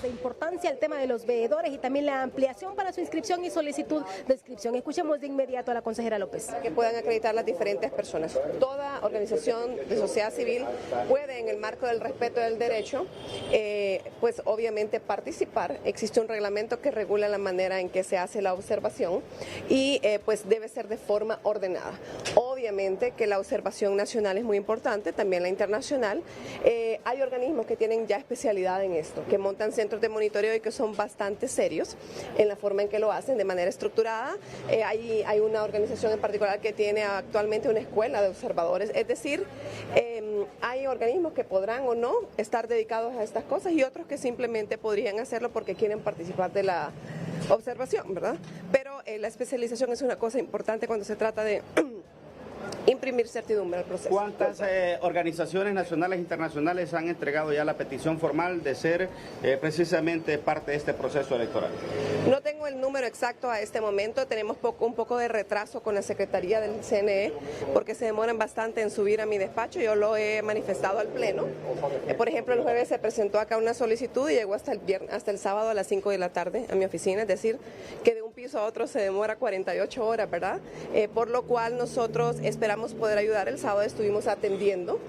de importancia el tema de los veedores y también la ampliación para su inscripción y solicitud de inscripción. Escuchemos de inmediato a la consejera López. Que puedan acreditar las diferentes personas. Toda organización de sociedad civil puede, en el marco del respeto del derecho, pues obviamente participar. Existe un reglamento que regula la manera en que se hace la observación y pues debe ser de forma ordenada. Obviamente que la observación nacional es muy importante, también la internacional. Hay organismos que tienen ya especialidad en esto, que montan centros de monitoreo y que son bastante serios en la forma en que lo hacen, de manera estructurada. Hay una organización en particular que tiene actualmente una escuela de observadores, es decir, hay organismos que podrán o no estar dedicados a estas cosas y otros que simplemente podrían hacerlo porque quieren participar de la observación, ¿verdad? Pero la especialización es una cosa importante cuando se trata de imprimir certidumbre al proceso. ¿Cuántas organizaciones nacionales e internacionales han entregado ya la petición formal de ser precisamente parte de este proceso electoral? No tengo el número exacto a este momento, tenemos un poco de retraso con la Secretaría del CNE porque se demoran bastante en subir a mi despacho, yo lo he manifestado al Pleno. Por ejemplo, el jueves se presentó acá una solicitud y llegó hasta el sábado a las 5 de la tarde a mi oficina, es decir, que de un piso a otro se demora 48 horas, ¿verdad? Por lo cual nosotros esperamos poder ayudar. El sábado estuvimos atendiendo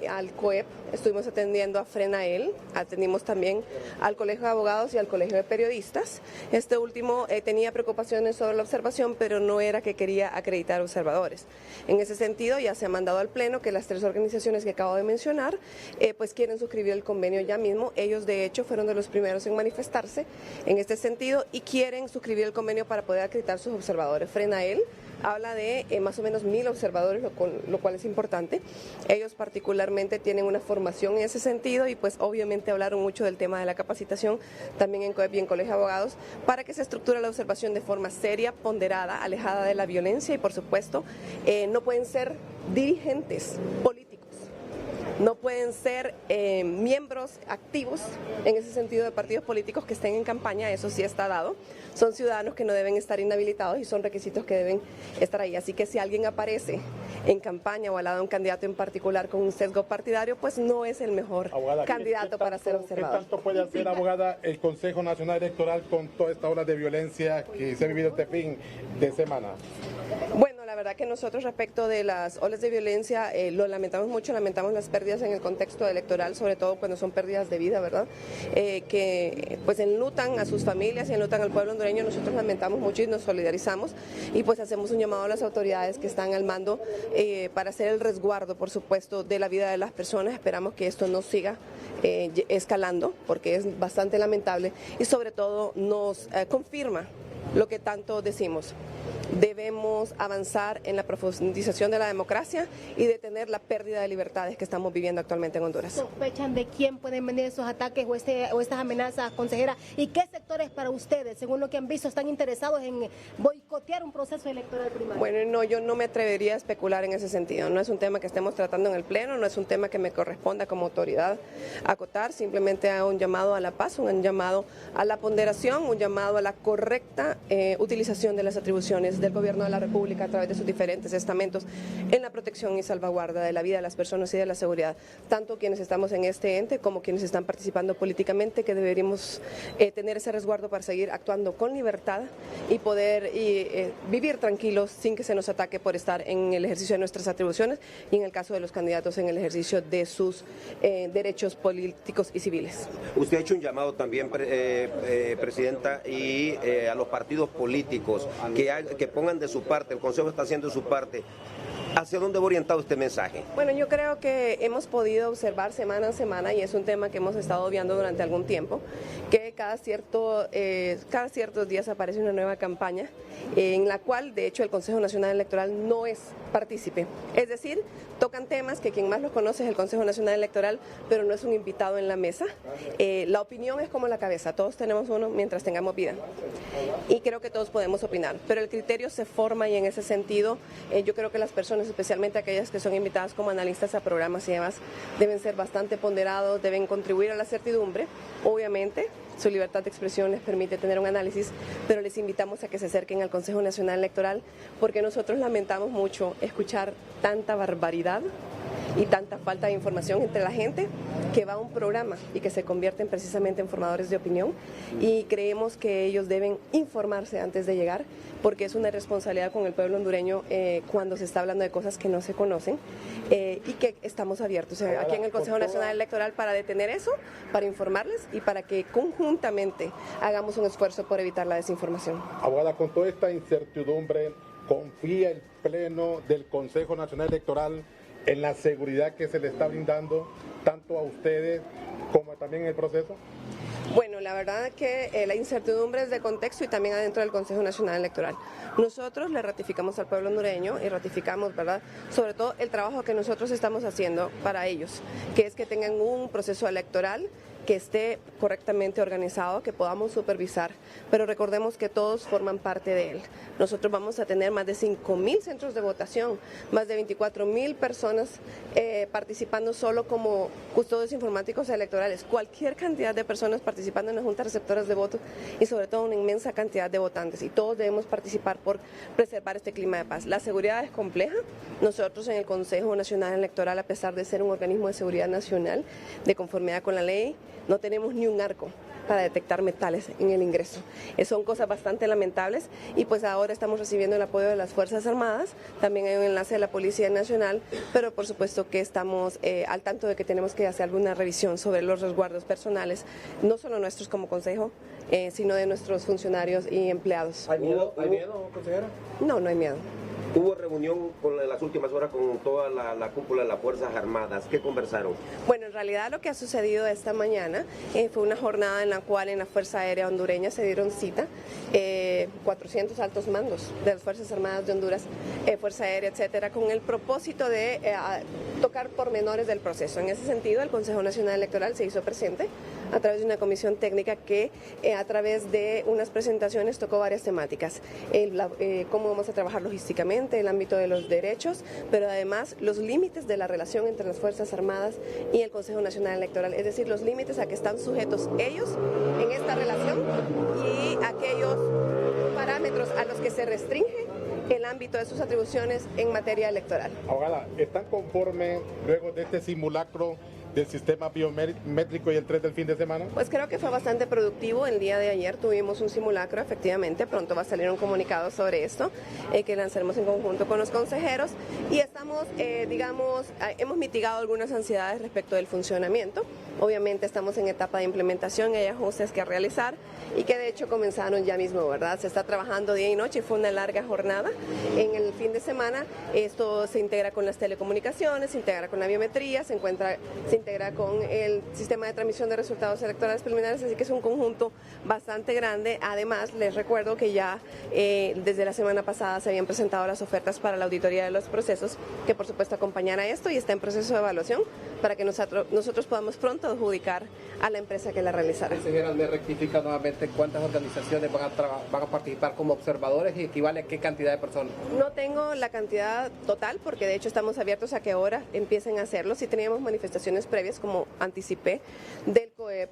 al COEP, estuvimos atendiendo a FRENAEL, atendimos también al Colegio de Abogados y al Colegio de Periodistas. Este último tenía preocupaciones sobre la observación, pero no era que quería acreditar observadores. En ese sentido, ya se ha mandado al Pleno que las tres organizaciones que acabo de mencionar, pues quieren suscribir el convenio ya mismo. Ellos, de hecho, fueron de los primeros en manifestarse en este sentido y quieren suscribir el convenio para poder acreditar sus observadores. FRENAEL habla de más o menos 1000 observadores, lo cual es importante. Ellos particularmente tienen una formación en ese sentido y pues obviamente hablaron mucho del tema de la capacitación también en COEP y en Colegio de Abogados para que se estructure la observación de forma seria, ponderada, alejada de la violencia y por supuesto no pueden ser dirigentes políticos. No pueden ser miembros activos en ese sentido de partidos políticos que estén en campaña, eso sí está dado. Son ciudadanos que no deben estar inhabilitados y son requisitos que deben estar ahí. Así que si alguien aparece en campaña o al lado de un candidato en particular con un sesgo partidario, pues no es el mejor candidato para ser observado. ¿Qué tanto puede hacer, abogada, el Consejo Nacional Electoral con toda esta ola de violencia que se ha vivido este fin de semana? Bueno, la verdad que nosotros respecto de las olas de violencia lo lamentamos mucho, lamentamos las pérdidas en el contexto electoral, sobre todo cuando son pérdidas de vida, ¿verdad? Que pues enlutan a sus familias y enlutan al pueblo hondureño. Nosotros lamentamos mucho y nos solidarizamos y pues hacemos un llamado a las autoridades que están al mando para hacer el resguardo, por supuesto, de la vida de las personas. Esperamos que esto no siga escalando porque es bastante lamentable y sobre todo nos confirma lo que tanto decimos. Debemos avanzar en la profundización de la democracia y detener la pérdida de libertades que estamos viviendo actualmente en Honduras. ¿Sospechan de quién pueden venir esos ataques o estas amenazas, consejera? ¿Y qué sectores para ustedes, según lo que han visto, están interesados en boicotear un proceso electoral primario? Bueno, no, yo no me atrevería a especular en ese sentido. No es un tema que estemos tratando en el Pleno, no es un tema que me corresponda como autoridad acotar, simplemente hago un llamado a la paz, un llamado a la ponderación, un llamado a la correcta utilización de las atribuciones del Gobierno de la República a través de sus diferentes estamentos en la protección y salvaguarda de la vida de las personas y de la seguridad, tanto quienes estamos en este ente como quienes están participando políticamente, que deberíamos tener ese resguardo para seguir actuando con libertad y poder vivir tranquilos sin que se nos ataque por estar en el ejercicio de nuestras atribuciones y en el caso de los candidatos en el ejercicio de sus derechos políticos y civiles. Usted ha hecho un llamado también, Presidenta, y a los partidos políticos que pongan de su parte, el Consejo está haciendo de su parte. ¿Hacia dónde va orientado este mensaje? Bueno, yo creo que hemos podido observar semana a semana, y es un tema que hemos estado obviando durante algún tiempo, que cada ciertos días aparece una nueva campaña en la cual, de hecho, el Consejo Nacional Electoral no es partícipe. Es decir, tocan temas que quien más los conoce es el Consejo Nacional Electoral, pero no es un invitado en la mesa. La opinión es como la cabeza, todos tenemos uno mientras tengamos vida. Y creo que todos podemos opinar, pero el criterio se forma y en ese sentido yo creo que las personas, especialmente aquellas que son invitadas como analistas a programas y demás, deben ser bastante ponderados, deben contribuir a la certidumbre. Obviamente, su libertad de expresión les permite tener un análisis, pero les invitamos a que se acerquen al Consejo Nacional Electoral porque nosotros lamentamos mucho escuchar tanta barbaridad y tanta falta de información entre la gente que va a un programa y que se convierten precisamente en formadores de opinión, y creemos que ellos deben informarse antes de llegar, porque es una responsabilidad con el pueblo hondureño cuando se está hablando de cosas que no se conocen, y que estamos abiertos aquí en el Consejo Nacional Electoral para detener eso, para informarles y para que conjuntamente hagamos un esfuerzo por evitar la desinformación. Abogada, con toda esta incertidumbre, ¿confía el Pleno del Consejo Nacional Electoral en la seguridad que se le está brindando tanto a ustedes como también en el proceso? Bueno, la verdad que la incertidumbre es de contexto y también adentro del Consejo Nacional Electoral. Nosotros le ratificamos al pueblo hondureño y ratificamos, ¿verdad?, sobre todo el trabajo que nosotros estamos haciendo para ellos, que es que tengan un proceso electoral que esté correctamente organizado, que podamos supervisar, pero recordemos que todos forman parte de él. Nosotros vamos a tener más de 5.000 centros de votación, más de 24.000 personas participando solo como custodios informáticos electorales, cualquier cantidad de personas participando en las juntas receptoras de votos y sobre todo una inmensa cantidad de votantes, y todos debemos participar por preservar este clima de paz. La seguridad es compleja. Nosotros en el Consejo Nacional Electoral, a pesar de ser un organismo de seguridad nacional de conformidad con la ley, no tenemos ni un arco para detectar metales en el ingreso. Son cosas bastante lamentables, y pues ahora estamos recibiendo el apoyo de las Fuerzas Armadas, también hay un enlace de la Policía Nacional, pero por supuesto que estamos al tanto de que tenemos que hacer alguna revisión sobre los resguardos personales, no solo nuestros como Consejo, sino de nuestros funcionarios y empleados. ¿Hay miedo, consejera? No, no hay miedo. Hubo reunión en las últimas horas con toda la cúpula de las Fuerzas Armadas. ¿Qué conversaron? Bueno, en realidad lo que ha sucedido esta mañana fue una jornada en la cual en la Fuerza Aérea Hondureña se dieron cita 400 altos mandos de las Fuerzas Armadas de Honduras, Fuerza Aérea, etcétera, con el propósito de tocar pormenores del proceso. En ese sentido, el Consejo Nacional Electoral se hizo presente a través de una comisión técnica que a través de unas presentaciones tocó varias temáticas, cómo vamos a trabajar logísticamente, el ámbito de los derechos, pero además los límites de la relación entre las Fuerzas Armadas y el Consejo Nacional Electoral, es decir, los límites a que están sujetos ellos en esta relación y aquellos parámetros a los que se restringe el ámbito de sus atribuciones en materia electoral. Abogada, ¿están conformes luego de este simulacro del sistema biométrico y el 3 del fin de semana? Pues creo que fue bastante productivo. El día de ayer tuvimos un simulacro, efectivamente, pronto va a salir un comunicado sobre esto, que lanzaremos en conjunto con los consejeros, y estamos, hemos mitigado algunas ansiedades respecto del funcionamiento. Obviamente estamos en etapa de implementación y hay ajustes que realizar, y que de hecho comenzaron ya mismo, ¿verdad? Se está trabajando día y noche, y fue una larga jornada. En el fin de semana esto se integra con las telecomunicaciones, se integra con la biometría, se integra con el sistema de transmisión de resultados electorales preliminares, así que es un conjunto bastante grande. Además, les recuerdo que ya desde la semana pasada se habían presentado las ofertas para la auditoría de los procesos, que por supuesto acompañan a esto, y está en proceso de evaluación para que nosotros podamos pronto adjudicar a la empresa que la realizará. Señora, me rectifica nuevamente cuántas organizaciones van a participar como observadores y equivale a qué cantidad de personas. No tengo la cantidad total, porque de hecho estamos abiertos a que ahora empiecen a hacerlo. Si teníamos manifestaciones previas, como anticipé, del COEP,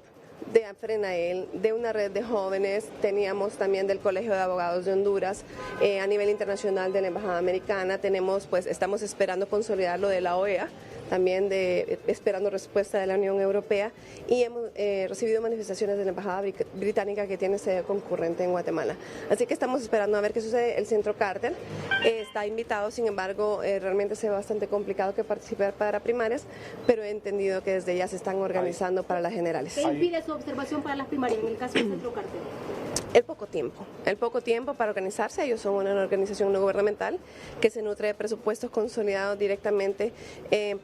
de AFRENAEL, de una red de jóvenes, teníamos también del Colegio de Abogados de Honduras, a nivel internacional de la Embajada Americana, estamos esperando consolidar lo de la OEA, también esperando respuesta de la Unión Europea, y hemos recibido manifestaciones de la Embajada Británica, que tiene sede concurrente en Guatemala. Así que estamos esperando a ver qué sucede. El Centro Carter está invitado, sin embargo, realmente se ve bastante complicado que participar para primarias, pero he entendido que desde ya se están organizando para las generales. ¿Qué impide su observación para las primarias en el caso del Centro Carter? El poco tiempo para organizarse. Ellos son una organización no gubernamental que se nutre de presupuestos consolidados directamente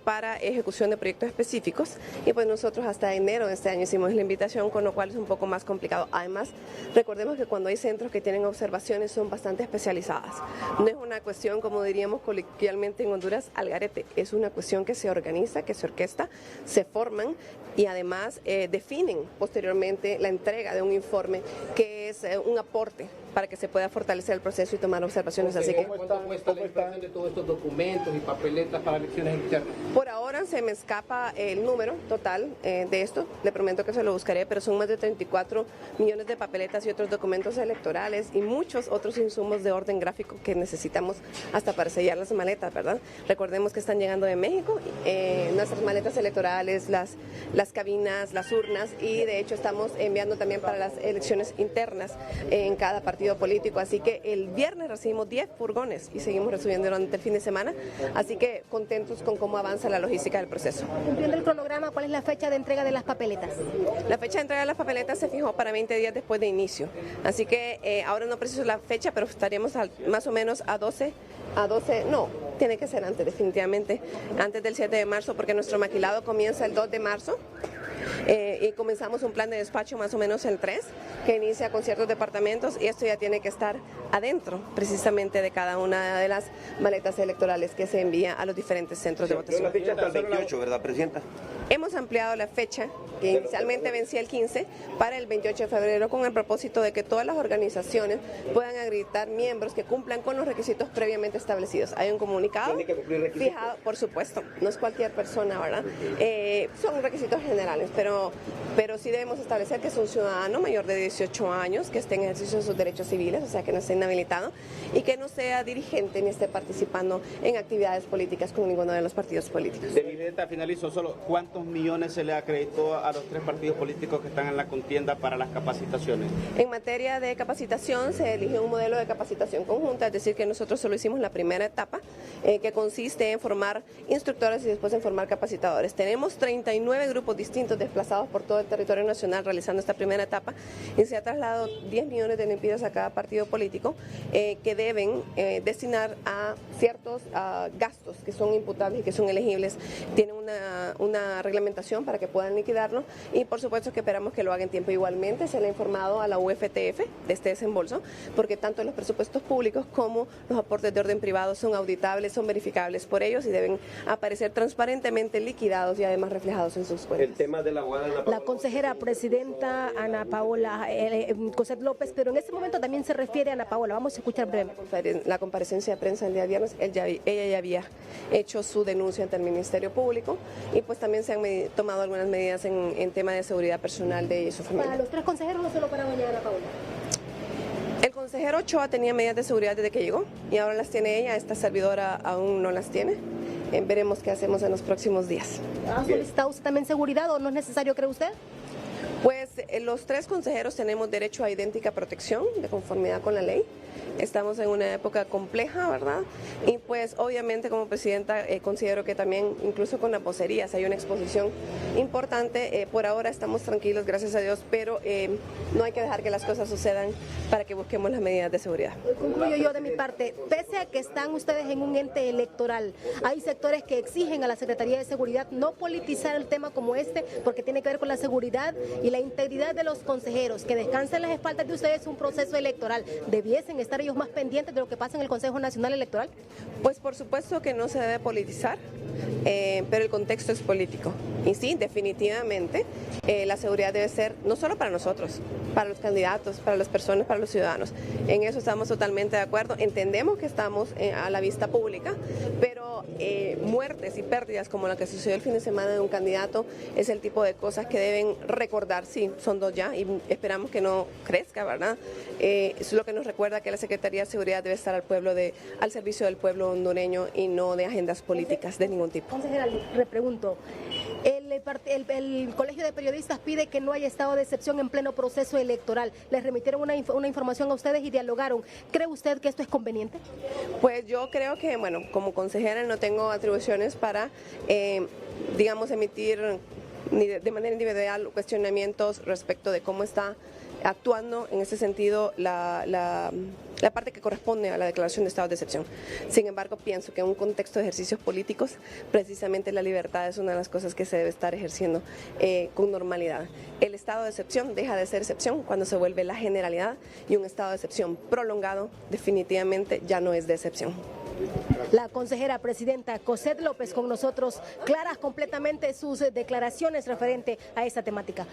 para ejecución de proyectos específicos, y pues nosotros hasta enero de este año hicimos la invitación, con lo cual es un poco más complicado. Además, recordemos que cuando hay centros que tienen observaciones son bastante especializadas. No es una cuestión, como diríamos coloquialmente en Honduras, al garete. Es una cuestión que se organiza, que se orquesta, se forman y además definen posteriormente la entrega de un informe que es un aporte para que se pueda fortalecer el proceso y tomar observaciones. Así que, ¿cuánto cuesta la impresión de todos estos documentos y papeletas para elecciones internas? por ahora se me escapa el número total de esto, le prometo que se lo buscaré, pero son más de 34 millones de papeletas y otros documentos electorales y muchos otros insumos de orden gráfico que necesitamos hasta para sellar las maletas, ¿verdad? Recordemos que están llegando de México nuestras maletas electorales, las cabinas, las urnas, y de hecho estamos enviando también para las elecciones internas en cada partido político, así que el viernes recibimos 10 furgones y seguimos recibiendo durante el fin de semana, así que contentos con cómo avanza la logística del proceso. Cumpliendo el cronograma, ¿cuál es la fecha de entrega de las papeletas? La fecha de entrega de las papeletas se fijó para 20 días después de inicio, así que ahora no preciso la fecha, pero estaríamos más o menos a 12, no, tiene que ser antes, definitivamente, antes del 7 de marzo, porque nuestro maquilado comienza el 2 de marzo. Y comenzamos un plan de despacho más o menos el 3, que inicia con ciertos departamentos, y esto ya tiene que estar adentro precisamente de cada una de las maletas electorales que se envía a los diferentes centros de votación. La fecha hasta el 28, ¿verdad, Presidenta? Hemos ampliado la fecha, que inicialmente vencía el 15, para el 28 de febrero, con el propósito de que todas las organizaciones puedan acreditar miembros que cumplan con los requisitos previamente establecidos. Hay un comunicado fijado, por supuesto, no es cualquier persona, ¿verdad? Son requisitos generales, pero sí debemos establecer que es un ciudadano mayor de 18 años, que esté en ejercicio de sus derechos civiles, o sea, que no esté inhabilitado, y que no sea dirigente ni esté participando en actividades políticas con ninguno de los partidos políticos. Presidenta, finalizo solo. ¿Cuántos millones se le acreditó a los 3 partidos políticos que están en la contienda para las capacitaciones? En materia de capacitación se eligió un modelo de capacitación conjunta, es decir, que nosotros solo hicimos la primera etapa, que consiste en formar instructores y después en formar capacitadores. Tenemos 39 grupos distintos desplazados por todo el territorio nacional realizando esta primera etapa, y se ha trasladado 10 millones de lempiras a cada partido político que deben destinar a ciertos gastos que son imputables y que son elegibles. Tienen una reglamentación para que puedan liquidarlo, y por supuesto que esperamos que lo hagan en tiempo. Igualmente se le ha informado a la UFTF de este desembolso, porque tanto los presupuestos públicos como los aportes de orden privado son auditables, son verificables por ellos y deben aparecer transparentemente liquidados y además reflejados en sus cuentas. El tema de la abogada Ana Paola. La consejera presidenta Ana Paola Cosette López, pero en este momento también se refiere a Ana Paola. Vamos a escuchar brevemente. La comparecencia de prensa el día viernes, ella ya había hecho su denuncia ante el Ministerio Público, y pues también se han tomado algunas medidas en tema de seguridad personal de ella y su familia. Para los 3 consejeros, no solo para doña Ana Paola. El consejero Ochoa tenía medidas de seguridad desde que llegó y ahora las tiene ella, esta servidora aún no las tiene. Veremos qué hacemos en los próximos días. ¿Ha solicitado usted también seguridad o no es necesario, cree usted? Pues los 3 consejeros tenemos derecho a idéntica protección de conformidad con la ley. Estamos en una época compleja, ¿verdad? Y pues obviamente como presidenta considero que también incluso con las vocerías hay una exposición importante. Por ahora estamos tranquilos, gracias a Dios, pero no hay que dejar que las cosas sucedan para que busquemos las medidas de seguridad. Concluyo yo de mi parte. Pese a que están ustedes en un ente electoral, hay sectores que exigen a la Secretaría de Seguridad no politizar el tema como este, porque tiene que ver con la seguridad y la integridad de los consejeros, que descansen las espaldas de ustedes un proceso electoral. ¿Debiesen estar ellos más pendientes de lo que pasa en el Consejo Nacional Electoral? Pues por supuesto que no se debe politizar, pero el contexto es político. Y sí, definitivamente la seguridad debe ser no solo para nosotros, para los candidatos, para las personas, para los ciudadanos. En eso estamos totalmente de acuerdo. Entendemos que estamos a la vista pública, pero muertes y pérdidas como la que sucedió el fin de semana de un candidato es el tipo de cosas que deben recordar. Sí, son 2 ya y esperamos que no crezca, ¿verdad? Es lo que nos recuerda que la Secretaría de Seguridad debe estar al servicio del pueblo hondureño y no de agendas políticas de ningún tipo. Consejera, le repregunto. El Colegio de Periodistas pide que no haya estado de excepción en pleno proceso electoral. Les remitieron una información a ustedes y dialogaron. ¿Cree usted que esto es conveniente? Pues yo creo que, bueno, como consejera no tengo atribuciones para, digamos, emitir de manera individual cuestionamientos respecto de cómo está actuando en ese sentido la parte que corresponde a la declaración de estado de excepción. Sin embargo, pienso que en un contexto de ejercicios políticos, precisamente la libertad es una de las cosas que se debe estar ejerciendo con normalidad. El estado de excepción deja de ser excepción cuando se vuelve la generalidad, y un estado de excepción prolongado definitivamente ya no es de excepción. La consejera presidenta Cosette López con nosotros, claras completamente sus declaraciones referente a esta temática.